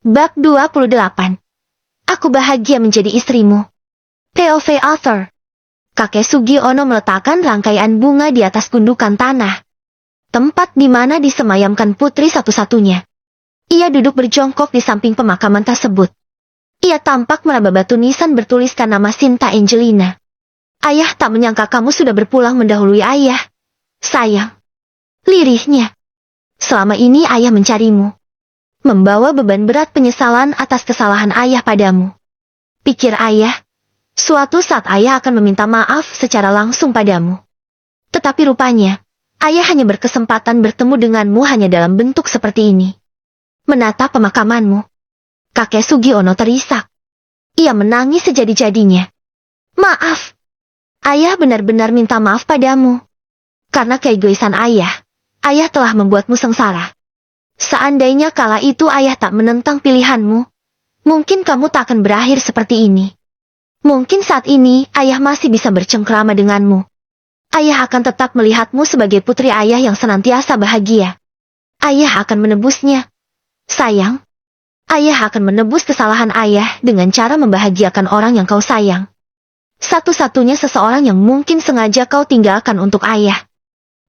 Bab 28. Aku bahagia menjadi istrimu. POV Author. Kakek Sugiono meletakkan rangkaian bunga di atas gundukan tanah. Tempat di mana disemayamkan putri satu-satunya. Ia duduk berjongkok di samping pemakaman tersebut. Ia tampak meraba batu nisan bertuliskan nama Sinta Angelina. Ayah tak menyangka kamu sudah berpulang mendahului ayah. Sayang. Lirihnya. Selama ini ayah mencarimu. Membawa beban berat penyesalan atas kesalahan ayah padamu. Pikir ayah, suatu saat ayah akan meminta maaf secara langsung padamu. Tetapi rupanya, ayah hanya berkesempatan bertemu denganmu hanya dalam bentuk seperti ini. Menatap pemakamanmu. Kakek Sugiono terisak. Ia menangis sejadi-jadinya. Maaf. Ayah benar-benar minta maaf padamu. Karena keegoisan ayah telah membuatmu sengsara. Seandainya kala itu ayah tak menentang pilihanmu, mungkin kamu tak akan berakhir seperti ini. Mungkin saat ini ayah masih bisa bercengkrama denganmu. Ayah akan tetap melihatmu sebagai putri ayah yang senantiasa bahagia. Ayah akan menebusnya. Sayang, ayah akan menebus kesalahan ayah dengan cara membahagiakan orang yang kau sayang. Satu-satunya seseorang yang mungkin sengaja kau tinggalkan untuk ayah.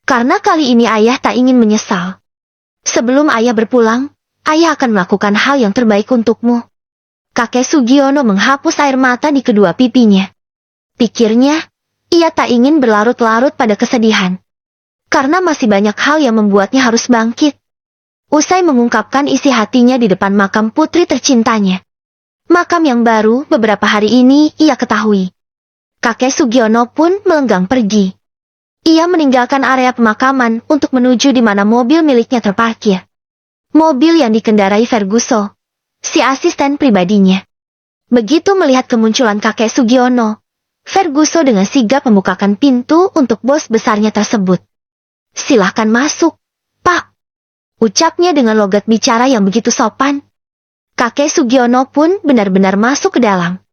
Karena kali ini ayah tak ingin menyesal. Sebelum ayah berpulang, ayah akan melakukan hal yang terbaik untukmu. Kakek Sugiono menghapus air mata di kedua pipinya. Pikirnya, ia tak ingin berlarut-larut pada kesedihan. Karena masih banyak hal yang membuatnya harus bangkit. Usai mengungkapkan isi hatinya di depan makam putri tercintanya. Makam yang baru beberapa hari ini ia ketahui. Kakek Sugiono pun melenggang pergi. Ia meninggalkan area pemakaman untuk menuju di mana mobil miliknya terparkir. Mobil yang dikendarai Ferguson, si asisten pribadinya. Begitu melihat kemunculan kakek Sugiono, Ferguson dengan sigap membukakan pintu untuk bos besarnya tersebut. Silahkan masuk, Pak. Ucapnya dengan logat bicara yang begitu sopan. Kakek Sugiono pun benar-benar masuk ke dalam.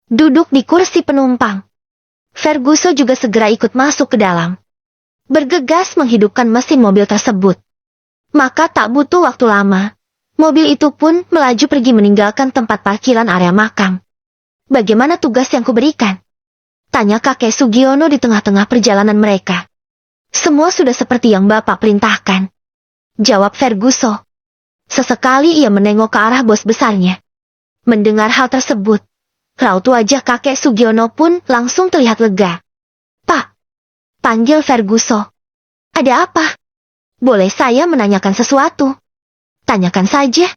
Duduk di kursi penumpang. Ferguson juga segera ikut masuk ke dalam. Bergegas menghidupkan mesin mobil tersebut. Maka tak butuh waktu lama, mobil itu pun melaju pergi meninggalkan tempat parkiran area makam. Bagaimana tugas yang kuberikan? Tanya kakek Sugiono di tengah-tengah perjalanan mereka. Semua sudah seperti yang Bapak perintahkan. Jawab Ferguson. Sesekali ia menengok ke arah bos besarnya. Mendengar hal tersebut, raut wajah kakek Sugiono pun langsung terlihat lega. Pak, panggil Ferguson. Ada apa? Boleh saya menanyakan sesuatu? Tanyakan saja.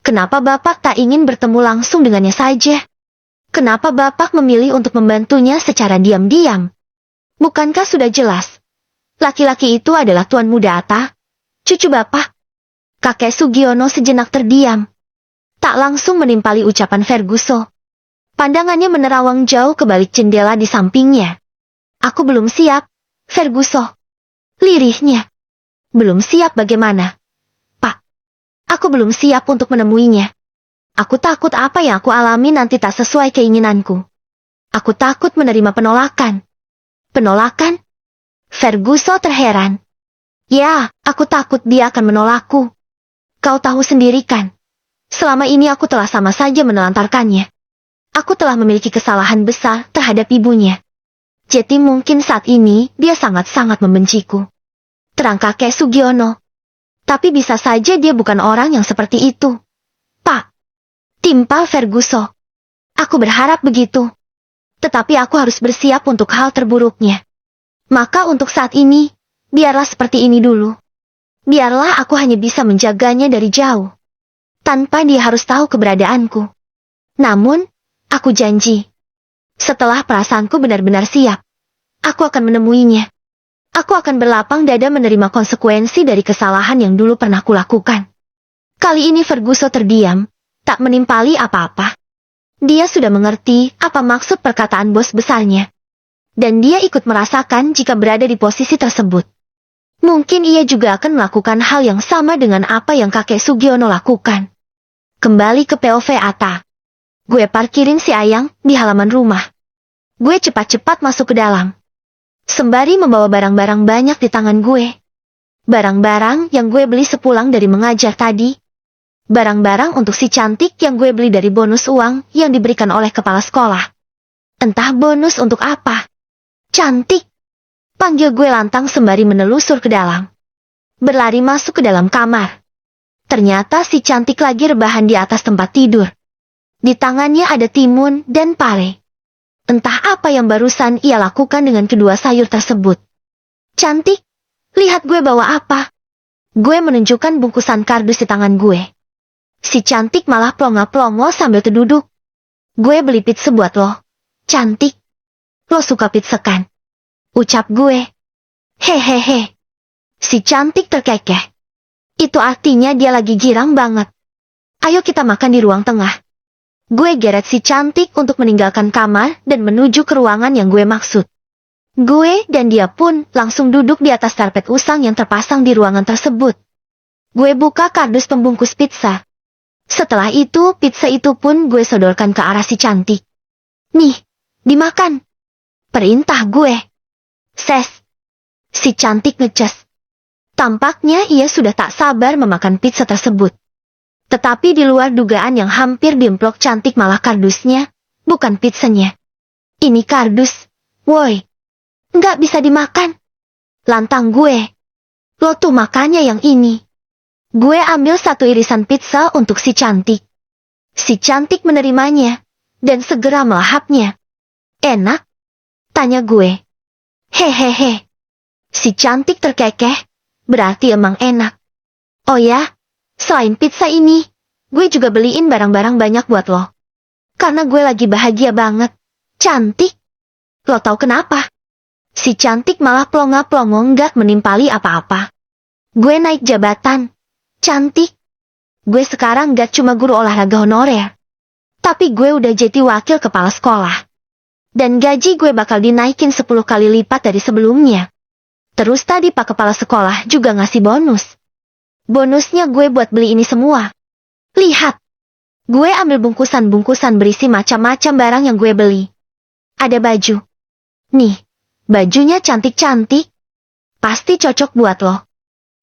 Kenapa Bapak tak ingin bertemu langsung dengannya saja? Kenapa Bapak memilih untuk membantunya secara diam-diam? Bukankah sudah jelas? Laki-laki itu adalah Tuan Muda Atta, cucu Bapak. Kakek Sugiono sejenak terdiam. Tak langsung menimpali ucapan Ferguson. Pandangannya menerawang jauh ke balik jendela di sampingnya. Aku belum siap, Ferguson. Lirihnya. Belum siap bagaimana? Pak, aku belum siap untuk menemuinya. Aku takut apa yang aku alami nanti tak sesuai keinginanku. Aku takut menerima penolakan. Penolakan? Ferguson terheran. Ya, aku takut dia akan menolakku. Kau tahu sendiri kan? Selama ini aku telah sama saja menelantarkannya. Aku telah memiliki kesalahan besar terhadap ibunya. Jadi mungkin saat ini dia sangat-sangat membenciku. Terang kakek Sugiono. Tapi bisa saja dia bukan orang yang seperti itu. Pak. Timpal Ferguson. Aku berharap begitu. Tetapi aku harus bersiap untuk hal terburuknya. Maka untuk saat ini, biarlah seperti ini dulu. Biarlah aku hanya bisa menjaganya dari jauh. Tanpa dia harus tahu keberadaanku. Namun, aku janji. Setelah perasaanku benar-benar siap, aku akan menemuinya. Aku akan berlapang dada menerima konsekuensi dari kesalahan yang dulu pernah kulakukan. Kali ini Ferguson terdiam, tak menimpali apa-apa. Dia sudah mengerti apa maksud perkataan bos besarnya. Dan dia ikut merasakan jika berada di posisi tersebut. Mungkin ia juga akan melakukan hal yang sama dengan apa yang kakek Sugiono lakukan. Kembali ke POV Atta. Gue parkirin si Ayang di halaman rumah. Gue cepat-cepat masuk ke dalam. Sembari membawa barang-barang banyak di tangan gue. Barang-barang yang gue beli sepulang dari mengajar tadi. Barang-barang untuk si cantik yang gue beli dari bonus uang yang diberikan oleh kepala sekolah. Entah bonus untuk apa. Cantik. Panggil gue lantang sembari menelusur ke dalam. Berlari masuk ke dalam kamar. Ternyata si cantik lagi rebahan di atas tempat tidur. Di tangannya ada timun dan pare. Entah apa yang barusan ia lakukan dengan kedua sayur tersebut. Cantik, lihat gue bawa apa. Gue menunjukkan bungkusan kardus di tangan gue. Si cantik malah plonga-plongo sambil terduduk. Gue beli pizza buat lo. Cantik. Lo suka pizza kan? Ucap gue. Hehehe. Si cantik terkekeh. Itu artinya dia lagi girang banget. Ayo kita makan di ruang tengah. Gue geret si cantik untuk meninggalkan kamar dan menuju ke ruangan yang gue maksud. Gue dan dia pun langsung duduk di atas karpet usang yang terpasang di ruangan tersebut. Gue buka kardus pembungkus pizza. Setelah itu, pizza itu pun gue sodorkan ke arah si cantik. Nih, dimakan. Perintah gue. Ses. Si cantik ngecas. Tampaknya ia sudah tak sabar memakan pizza tersebut. Tetapi di luar dugaan yang hampir diemplok cantik malah kardusnya, bukan pizzanya. Ini kardus, woi. Nggak bisa dimakan. Lantang gue. Lo tuh makannya yang ini. Gue ambil satu irisan pizza untuk si cantik. Si cantik menerimanya, dan segera melahapnya. Enak? Tanya gue. Hehehe. Si cantik terkekeh. Berarti emang enak. Oh ya, selain pizza ini, gue juga beliin barang-barang banyak buat lo. Karena gue lagi bahagia banget. Cantik. Lo tahu kenapa? Si cantik malah plonga-plongo nggak menimpali apa-apa. Gue naik jabatan. Cantik. Gue sekarang nggak cuma guru olahraga honorer. Tapi gue udah jadi wakil kepala sekolah. Dan gaji gue bakal dinaikin 10 kali lipat dari sebelumnya. Terus tadi Pak Kepala Sekolah juga ngasih bonus. Bonusnya gue buat beli ini semua. Lihat. Gue ambil bungkusan-bungkusan berisi macam-macam barang yang gue beli. Ada baju. Nih, bajunya cantik-cantik. Pasti cocok buat lo.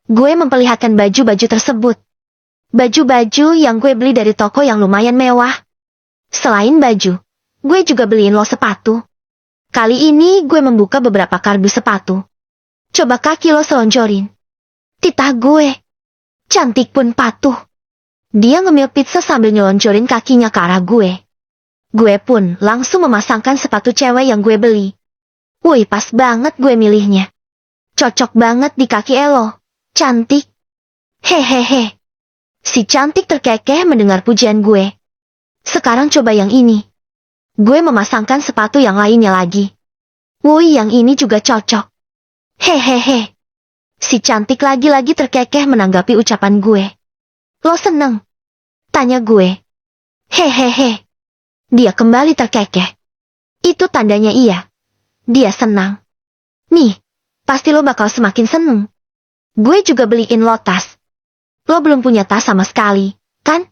Gue memperlihatkan baju-baju tersebut. Baju-baju yang gue beli dari toko yang lumayan mewah. Selain baju, gue juga beliin lo sepatu. Kali ini gue membuka beberapa kardus sepatu. Coba kaki lo selonjorin. Titah gue. Cantik pun patuh. Dia ngemil pizza sambil nyelonjorin kakinya ke arah gue. Gue pun langsung memasangkan sepatu cewek yang gue beli. Wih, pas banget gue milihnya. Cocok banget di kaki elo. Cantik. Hehehe. Si cantik terkekeh mendengar pujian gue. Sekarang coba yang ini. Gue memasangkan sepatu yang lainnya lagi. Wih, yang ini juga cocok. Hehehe. Si cantik lagi-lagi terkekeh menanggapi ucapan gue. Lo seneng? Tanya gue. Hehehe. Dia kembali terkekeh. Itu tandanya iya. Dia senang. Nih, pasti lo bakal semakin seneng. Gue juga beliin lo tas. Lo belum punya tas sama sekali, kan?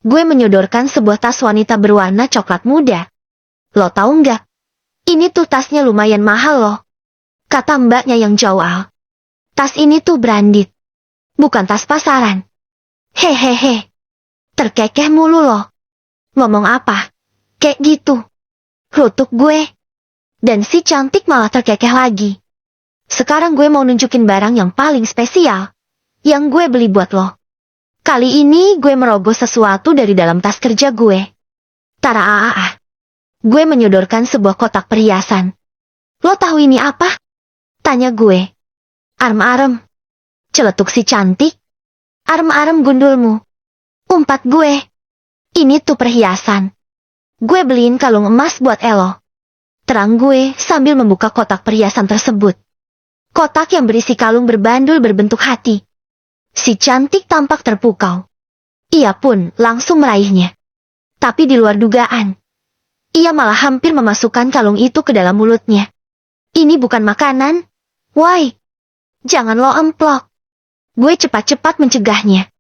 Gue menyodorkan sebuah tas wanita berwarna coklat muda. Lo tahu nggak? Ini tuh tasnya lumayan mahal loh. Kata mbaknya yang jual. Tas ini tuh branded. Bukan tas pasaran. Hehehe. Terkekeh mulu loh. Ngomong apa? Kayak gitu. Rutuk gue. Dan si cantik malah terkekeh lagi. Sekarang gue mau nunjukin barang yang paling spesial. Yang gue beli buat lo. Kali ini gue merogoh sesuatu dari dalam tas kerja gue. Tara. Gue menyodorkan sebuah kotak perhiasan. Lo tahu ini apa? Tanya gue. Arem-arem. Celetuk si cantik. Arem-arem gundulmu. Umpat gue. Ini tuh perhiasan. Gue beliin kalung emas buat elo. Terang gue sambil membuka kotak perhiasan tersebut. Kotak yang berisi kalung berbandul berbentuk hati. Si cantik tampak terpukau. Ia pun langsung meraihnya. Tapi di luar dugaan. Ia malah hampir memasukkan kalung itu ke dalam mulutnya. Ini bukan makanan. Woi, jangan lo emplok. Gue cepat-cepat mencegahnya.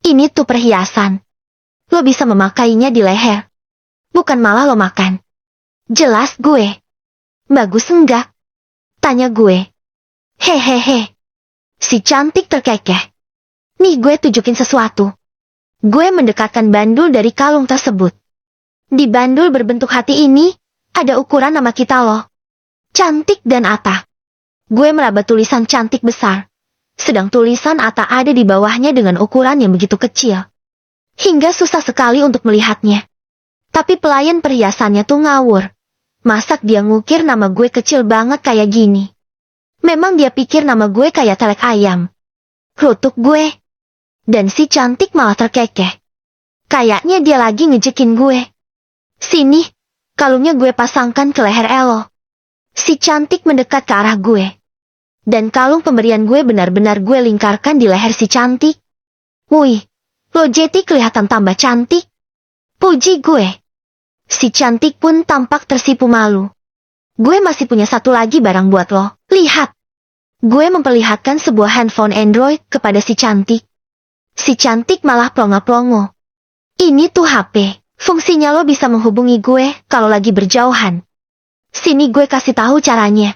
Ini tuh perhiasan. Lo bisa memakainya di leher. Bukan malah lo makan. Jelas gue. Bagus enggak? Tanya gue. Hehehe. Si cantik terkekeh. Nih gue tunjukin sesuatu. Gue mendekatkan bandul dari kalung tersebut. Di bandul berbentuk hati ini, ada ukuran nama kita loh. Cantik dan Ata. Gue meraba tulisan cantik besar. Sedang tulisan Ata ada di bawahnya dengan ukuran yang begitu kecil. Hingga susah sekali untuk melihatnya. Tapi pelayan perhiasannya tuh ngawur. Masak dia ngukir nama gue kecil banget kayak gini. Memang dia pikir nama gue kayak telek ayam. Rutuk gue. Dan si cantik malah terkekeh. Kayaknya dia lagi ngejekin gue. Sini, kalungnya gue pasangkan ke leher Elo. Si cantik mendekat ke arah gue. Dan kalung pemberian gue benar-benar gue lingkarkan di leher si cantik. Wih, lo jadi kelihatan tambah cantik. Puji gue. Si cantik pun tampak tersipu malu. Gue masih punya satu lagi barang buat lo. Lihat. Gue memperlihatkan sebuah handphone Android kepada si cantik. Si cantik malah plongo-plongo. Ini tuh HP. Fungsinya lo bisa menghubungi gue kalau lagi berjauhan. Sini gue kasih tahu caranya.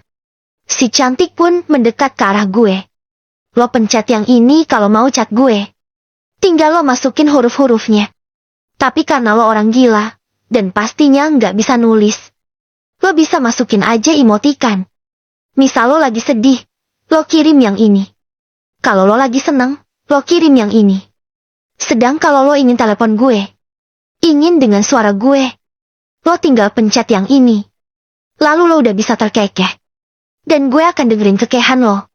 Si cantik pun mendekat ke arah gue. Lo pencet yang ini kalau mau chat gue. Tinggal lo masukin huruf-hurufnya. Tapi karena lo orang gila, dan pastinya nggak bisa nulis, lo bisa masukin aja emotikan. Misal lo lagi sedih, lo kirim yang ini. Kalau lo lagi seneng, lo kirim yang ini. Sedang kalau lo ingin telepon gue, ingin dengan suara gue, lo tinggal pencet yang ini. Lalu lo udah bisa terkekeh. Dan gue akan dengerin kekehan lo.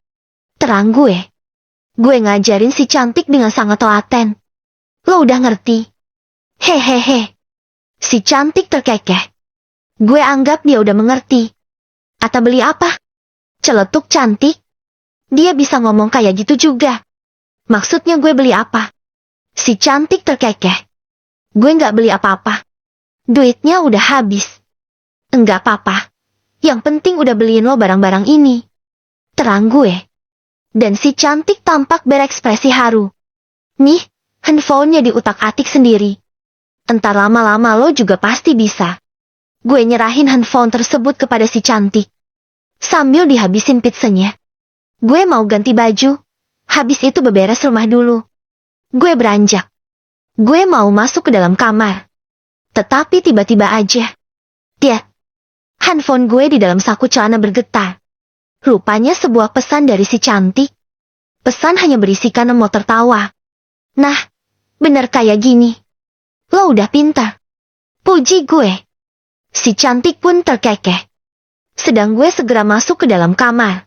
Terang gue. Gue ngajarin si cantik dengan sangat telaten. Lo udah ngerti? Hehehe. Si cantik terkekeh. Gue anggap dia udah mengerti. Ata beli apa? Celetuk cantik. Dia bisa ngomong kayak gitu juga. Maksudnya gue beli apa? Si cantik terkekeh. Gue nggak beli apa-apa. Duitnya udah habis. Enggak apa-apa. Yang penting udah beliin lo barang-barang ini. Terang gue. Dan si cantik tampak berekspresi haru. Nih, handphonenya diutak-atik sendiri. Entar lama-lama lo juga pasti bisa. Gue nyerahin handphone tersebut kepada si cantik. Sambil dihabisin pizzanya. Gue mau ganti baju. Habis itu beberes rumah dulu. Gue beranjak. Gue mau masuk ke dalam kamar. Tetapi tiba-tiba aja. Dia. Handphone gue di dalam saku celana bergetar. Rupanya sebuah pesan dari si cantik. Pesan hanya berisikan emot tertawa. Nah, bener kayak gini. Lo udah pintar. Puji gue. Si cantik pun terkekeh. Sedang gue segera masuk ke dalam kamar.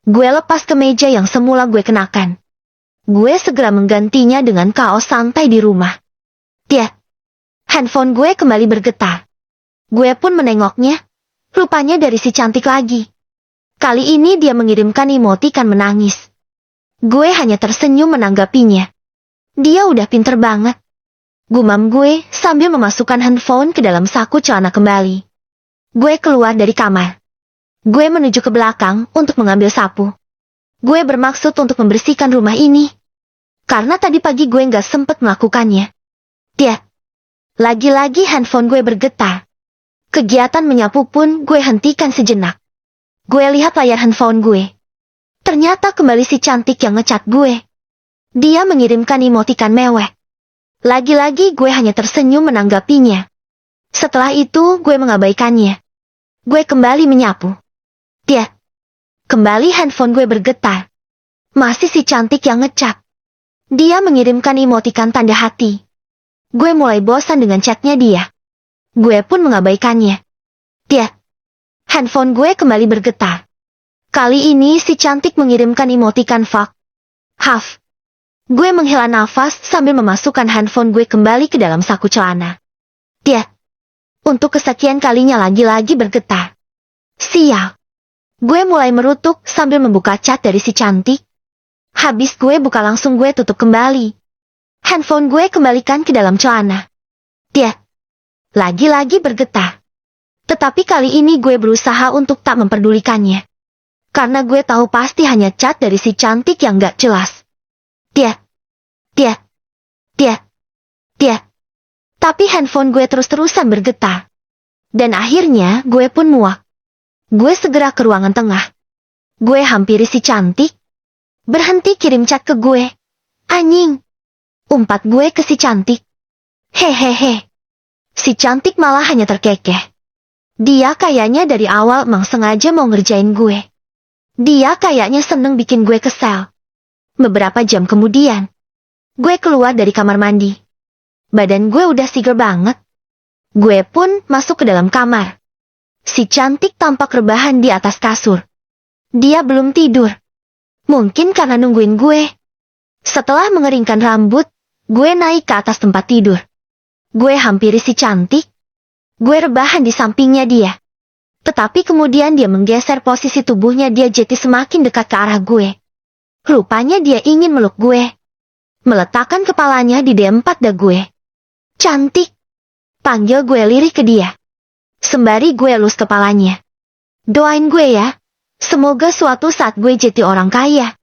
Gue lepas kemeja yang semula gue kenakan. Gue segera menggantinya dengan kaos santai di rumah. Dia. Handphone gue kembali bergetar. Gue pun menengoknya. Rupanya dari si cantik lagi. Kali ini dia mengirimkan emotikan menangis. Gue hanya tersenyum menanggapinya. Dia udah pinter banget. Gumam gue sambil memasukkan handphone ke dalam saku celana kembali. Gue keluar dari kamar. Gue menuju ke belakang untuk mengambil sapu. Gue bermaksud untuk membersihkan rumah ini. Karena tadi pagi gue nggak sempet melakukannya. Dia. Lagi-lagi handphone gue bergetar. Kegiatan menyapu pun gue hentikan sejenak. Gue lihat layar handphone gue. Ternyata kembali si cantik yang ngecat gue. Dia mengirimkan emotikan mewek. Lagi-lagi gue hanya tersenyum menanggapinya. Setelah itu gue mengabaikannya. Gue kembali menyapu. Dia. Kembali handphone gue bergetar. Masih si cantik yang ngecat. Dia mengirimkan emotikan tanda hati. Gue mulai bosan dengan chatnya dia. Gue pun mengabaikannya. Dia. Handphone gue kembali bergetar. Kali ini si cantik mengirimkan emotikan fuck. Haf. Gue menghela nafas sambil memasukkan handphone gue kembali ke dalam saku celana. Dia. Untuk kesekian kalinya lagi-lagi bergetar. Sial. Gue mulai merutuk sambil membuka chat dari si cantik. Habis gue buka langsung gue tutup kembali. Handphone gue kembalikan ke dalam celana. Dia. Lagi-lagi bergetar. Tetapi kali ini gue berusaha untuk tak memperdulikannya. Karena gue tahu pasti hanya chat dari si cantik yang gak jelas. Dia. Tapi handphone gue terus-terusan bergetar. Dan akhirnya gue pun muak. Gue segera ke ruangan tengah. Gue hampiri si cantik. Berhenti kirim chat ke gue. Anjing. Umpat gue ke si cantik. Hehehe. Si cantik malah hanya terkekeh. Dia kayaknya dari awal emang sengaja mau ngerjain gue. Dia kayaknya seneng bikin gue kesel. Beberapa jam kemudian, gue keluar dari kamar mandi. Badan gue udah seger banget. Gue pun masuk ke dalam kamar. Si cantik tampak rebahan di atas kasur. Dia belum tidur. Mungkin karena nungguin gue. Setelah mengeringkan rambut, gue naik ke atas tempat tidur. Gue hampiri si cantik. Gue rebahan di sampingnya dia. Tetapi kemudian dia menggeser posisi tubuhnya dia jadi semakin dekat ke arah gue. Rupanya dia ingin meluk gue. Meletakkan kepalanya di D4 dada gue. Cantik. Panggil gue lirih ke dia. Sembari gue elus kepalanya. Doain gue ya. Semoga suatu saat gue jadi orang kaya.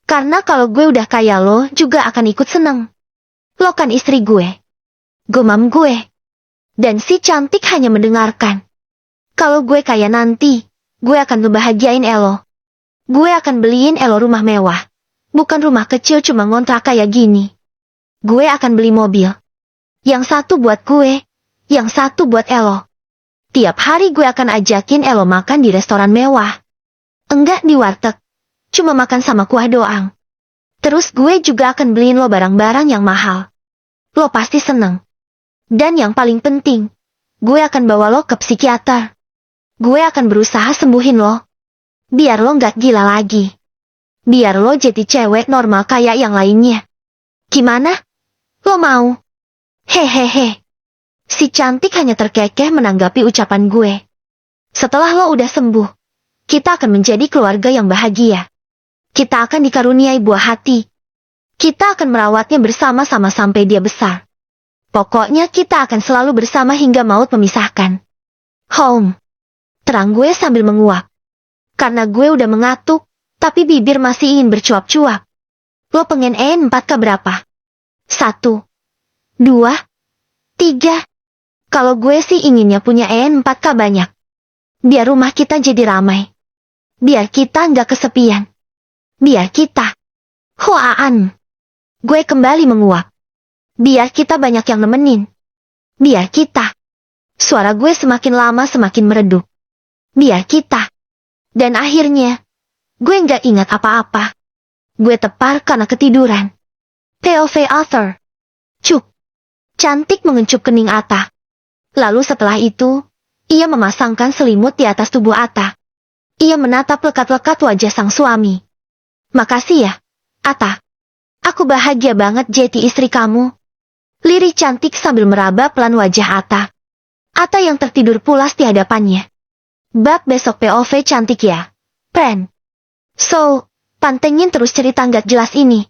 Karena kalau gue udah kaya lo juga akan ikut seneng. Lo kan istri gue. Gumam gue. Dan si cantik hanya mendengarkan. Kalau gue kaya nanti, gue akan ngebahagiain Elo. Gue akan beliin Elo rumah mewah. Bukan rumah kecil cuma ngontrak kayak gini. Gue akan beli mobil. Yang satu buat gue. Yang satu buat Elo. Tiap hari gue akan ajakin Elo makan di restoran mewah. Enggak di warteg. Cuma makan sama kuah doang. Terus gue juga akan beliin lo barang-barang yang mahal. Lo pasti seneng. Dan yang paling penting, gue akan bawa lo ke psikiater. Gue akan berusaha sembuhin lo. Biar lo nggak gila lagi. Biar lo jadi cewek normal kayak yang lainnya. Gimana? Lo mau? Hehehe. Si cantik hanya terkekeh menanggapi ucapan gue. Setelah lo udah sembuh, kita akan menjadi keluarga yang bahagia. Kita akan dikaruniai buah hati. Kita akan merawatnya bersama-sama sampai dia besar. Pokoknya kita akan selalu bersama hingga maut memisahkan. Home. Terang gue sambil menguap. Karena gue udah mengantuk, tapi bibir masih ingin bercuap-cuap. Lo pengen E4K berapa? 1, 2, 3. Kalau gue sih inginnya punya E4K banyak. Biar rumah kita jadi ramai. Biar kita nggak kesepian. Biar kita. Hoaan. Gue kembali menguap. Biar kita banyak yang nemenin. Biar kita. Suara gue semakin lama semakin meredup. Biar kita. Dan akhirnya, gue nggak ingat apa-apa. Gue tepar karena ketiduran. POV Author. Cuk. Cantik mengencup kening Ata. Lalu setelah itu, ia memasangkan selimut di atas tubuh Ata. Ia menatap lekat-lekat wajah sang suami. Makasih ya, Ata. Aku bahagia banget jadi istri kamu. Lirih cantik sambil meraba pelan wajah Ata. Ata yang tertidur pulas di hadapannya. Bab besok POV cantik ya, Pren. So, pantengin terus cerita nggak jelas ini.